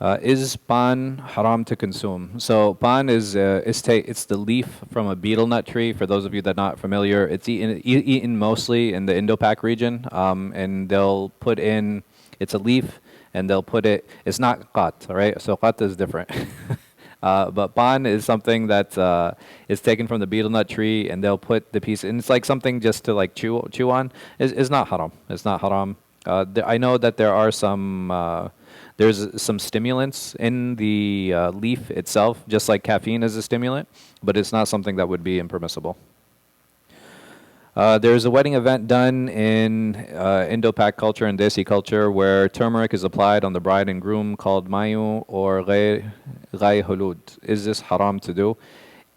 Is pan haram to consume? So pan is it's the leaf from a betel nut tree. For those of you that are not familiar, it's eaten mostly in the Indo-Pak region, and they'll put in it's a leaf, and they'll put it. It's not qat, all right? So qat is different. But pan is something that is taken from the betel nut tree, and they'll put the piece, and it's like something just to like chew on. It's not haram. It's not haram. I know that there are some. There's some stimulants in the leaf itself, just like caffeine is a stimulant, but it's not something that would be impermissible. There's a wedding event done in Indo-Pak culture and Desi culture where turmeric is applied on the bride and groom called mayu or ghai hulud. Is this haram to do?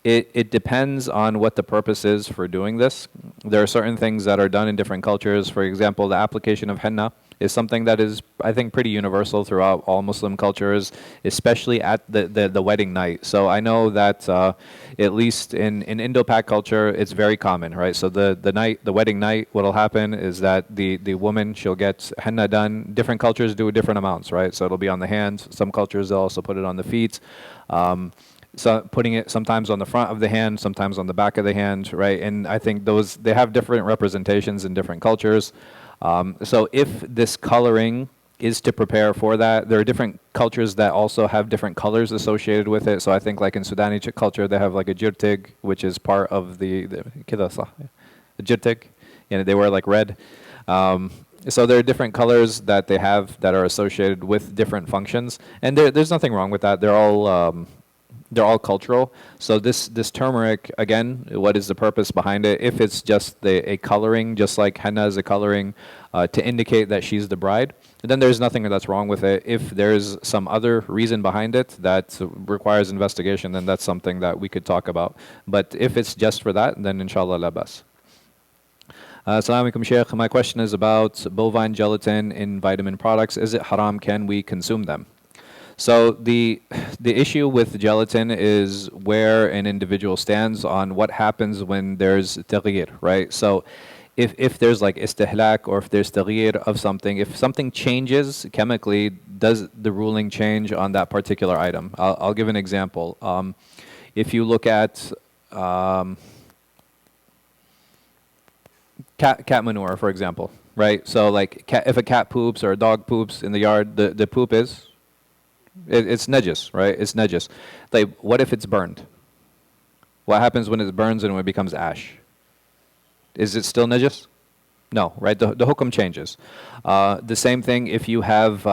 It depends on what the purpose is for doing this. There are certain things that are done in different cultures. For example, the application of henna is something that is, I think, pretty universal throughout all Muslim cultures, especially at the wedding night. So I know that at least in Indo-Pak culture, it's very common, right? So the wedding night, what'll happen is that the woman, she'll get henna done. Different cultures do different amounts, right? So it'll be on the hands. Some cultures, they'll also put it on the feet. So putting it sometimes on the front of the hand, sometimes on the back of the hand, right? And I think they have different representations in different cultures. So if this coloring is to prepare for that, there are different cultures that also have different colors associated with it. So I think like in Sudani culture, they have like a jirtig, which is part of the jirtig. You know, they wear like red. So there are different colors that they have that are associated with different functions. And there's nothing wrong with that. They're all cultural. So this turmeric, again, what is the purpose behind it? If it's just a coloring, just like henna is a coloring to indicate that she's the bride, then there's nothing that's wrong with it. If there's some other reason behind it that requires investigation, then that's something that we could talk about. But if it's just for that, then inshallah la bas. Assalamu alaikum, Shaykh. My question is about bovine gelatin in vitamin products. Is it haram? Can we consume them? So the issue with gelatin is where an individual stands on what happens when there's taghyir, right? So if there's like istihlak or if there's taghyir of something, if something changes chemically, does the ruling change on that particular item? I'll give an example. If you look at cat manure, for example, right? So like if a cat poops or a dog poops in the yard, the poop is... It's najis, right? It's najis. Like, what if it's burned? What happens when it burns and when it becomes ash? Is it still najis? No, right? The hukum changes. The same thing if you have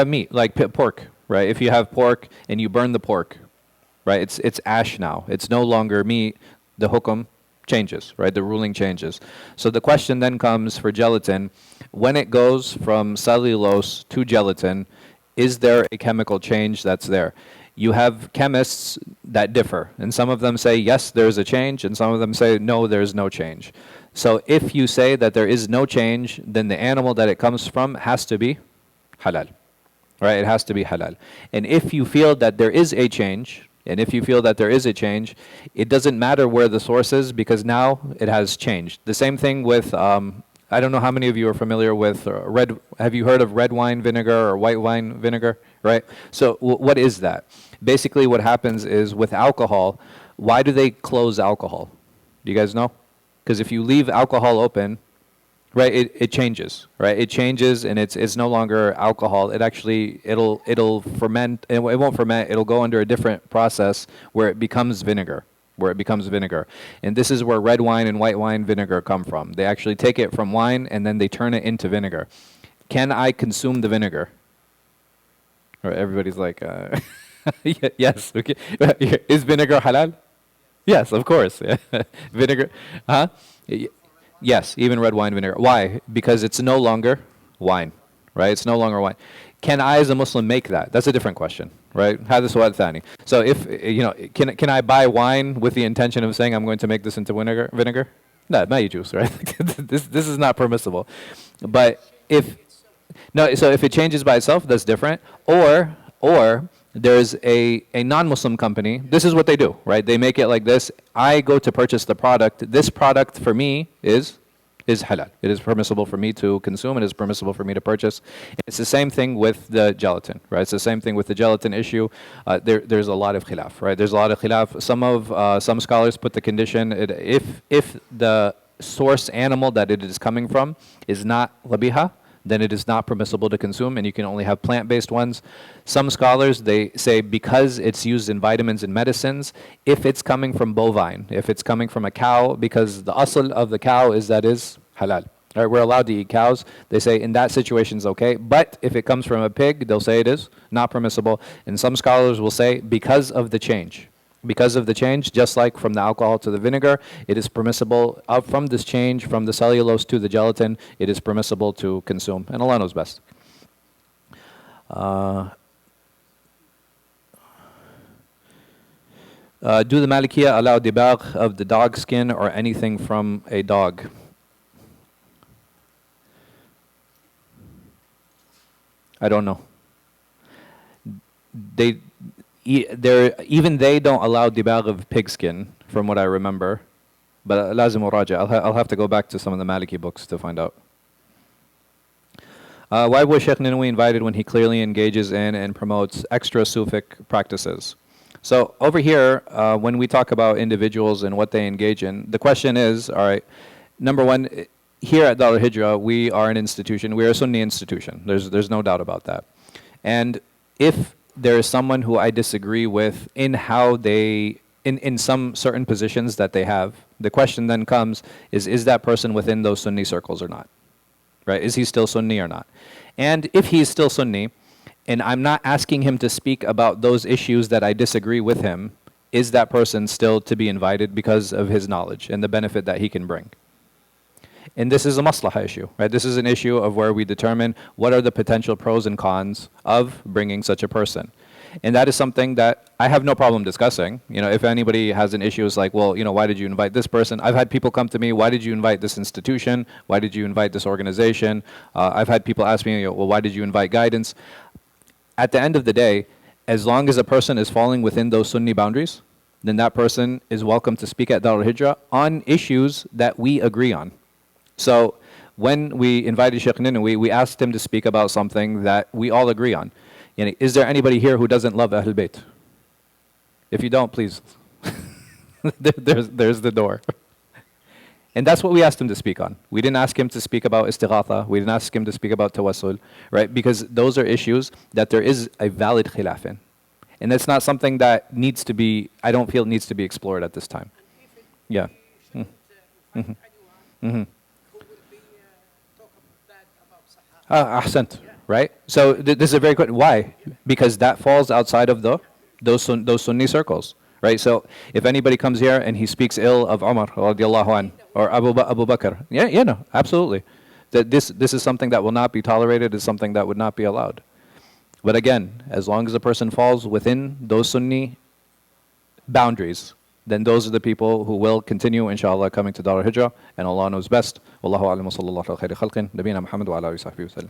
meat, like pork, right? If you have pork and you burn the pork, right? It's ash now. It's no longer meat. The hukum changes, right? The ruling changes. So the question then comes for gelatin, when it goes from cellulose to gelatin, is there a chemical change that's there? You have chemists that differ, and some of them say, yes, there's a change, and some of them say, no, there's no change. So if you say that there is no change, then the animal that it comes from has to be halal, right? It has to be halal. And if you feel that there is a change, it doesn't matter where the source is because now it has changed. The same thing with... I don't know how many of you are familiar with have you heard of red wine vinegar or white wine vinegar, right? So what is that? Basically what happens is with alcohol, why do they close alcohol? Do you guys know? Because if you leave alcohol open, right, it changes, right? It changes and it's no longer alcohol. It'll ferment, it won't ferment, it'll go under a different process where it becomes vinegar. And this is where red wine and white wine vinegar come from. They actually take it from wine and then they turn it into vinegar. Can I consume the vinegar? Or everybody's like, yes. Okay. Is vinegar halal? Yes, of course. Vinegar, huh? Yes, even red wine vinegar. Why? Because it's no longer wine, right? It's no longer wine. Can I, as a Muslim, make that? That's a different question, right? So if, can I buy wine with the intention of saying I'm going to make this into vinegar? No, not juice, right? This is not permissible. But so if it changes by itself, that's different. Or there's a non-Muslim company. This is what they do, right? They make it like this. I go to purchase the product. This product for me is is halal. It is permissible for me to consume. It is permissible for me to purchase. It's the same thing with the gelatin, right? It's the same thing with the gelatin issue. There's a lot of khilaf, right? There's a lot of khilaf. Some scholars put the condition, if the source animal that it is coming from is not labiha, then it is not permissible to consume, and you can only have plant-based ones. Some scholars, they say because it's used in vitamins and medicines, if it's coming from bovine, if it's coming from a cow, because the asl of the cow is that is halal. All right, we're allowed to eat cows. They say in that situation it's okay, but if it comes from a pig, they'll say it is not permissible. And some scholars will say because of the change. Because of the change, just like from the alcohol to the vinegar, it is permissible, from this change, from the cellulose to the gelatin, it is permissible to consume. And Allah knows best. Do the Malikiya allow dibagh of the dog skin or anything from a dog? I don't know. Even they don't allow dibagh of pigskin, from what I remember. But lazim uraja. I'll have to go back to some of the Maliki books to find out. Why was Sheikh Ninawi invited when he clearly engages in and promotes extra Sufic practices? So over here, when we talk about individuals and what they engage in, the question is, all right, number one, here at Al-Hijrah, we are an institution. We are a Sunni institution. There's no doubt about that. And if there is someone who I disagree with in how they, in some certain positions that they have, the question then comes, is that person within those Sunni circles or not? Right? Is he still Sunni or not? And if he is still Sunni, and I'm not asking him to speak about those issues that I disagree with him, is that person still to be invited because of his knowledge and the benefit that he can bring? And this is a maslaha issue, right? This is an issue of where we determine what are the potential pros and cons of bringing such a person. And that is something that I have no problem discussing. You know, if anybody has an issue, it's like, well, you know, why did you invite this person? I've had people come to me, why did you invite this institution? Why did you invite this organization? I've had people ask me, well, why did you invite guidance? At the end of the day, as long as a person is falling within those Sunni boundaries, then that person is welcome to speak at Darul Hijrah on issues that we agree on. So when we invited Sheikh Ninawi, we asked him to speak about something that we all agree on. Yani, is there anybody here who doesn't love Ahlul Bayt? If you don't, please. there's the door. And that's what we asked him to speak on. We didn't ask him to speak about istighatha. We didn't ask him to speak about tawassul, right? Because those are issues that there is a valid khilaf in. And that's not something that needs to be, I don't feel needs to be explored at this time. Yeah. Mm-hmm. Mm-hmm. Ahsant, right? So this is a very good, why? Because that falls outside of those Sunni circles, right? So if anybody comes here and he speaks ill of Umar radiallahu an, or Abu Bakr, yeah, no, absolutely. That this is something that will not be tolerated, is something that would not be allowed. But again, as long as a person falls within those Sunni boundaries, then those are the people who will continue, inshallah, coming to Darul Hijrah, and Allah knows best. Wallahu a'lam wa sallallahu ala khayri khalqin, nabiyina Muhammad wa ala alihi wa sahbihi wa sallam.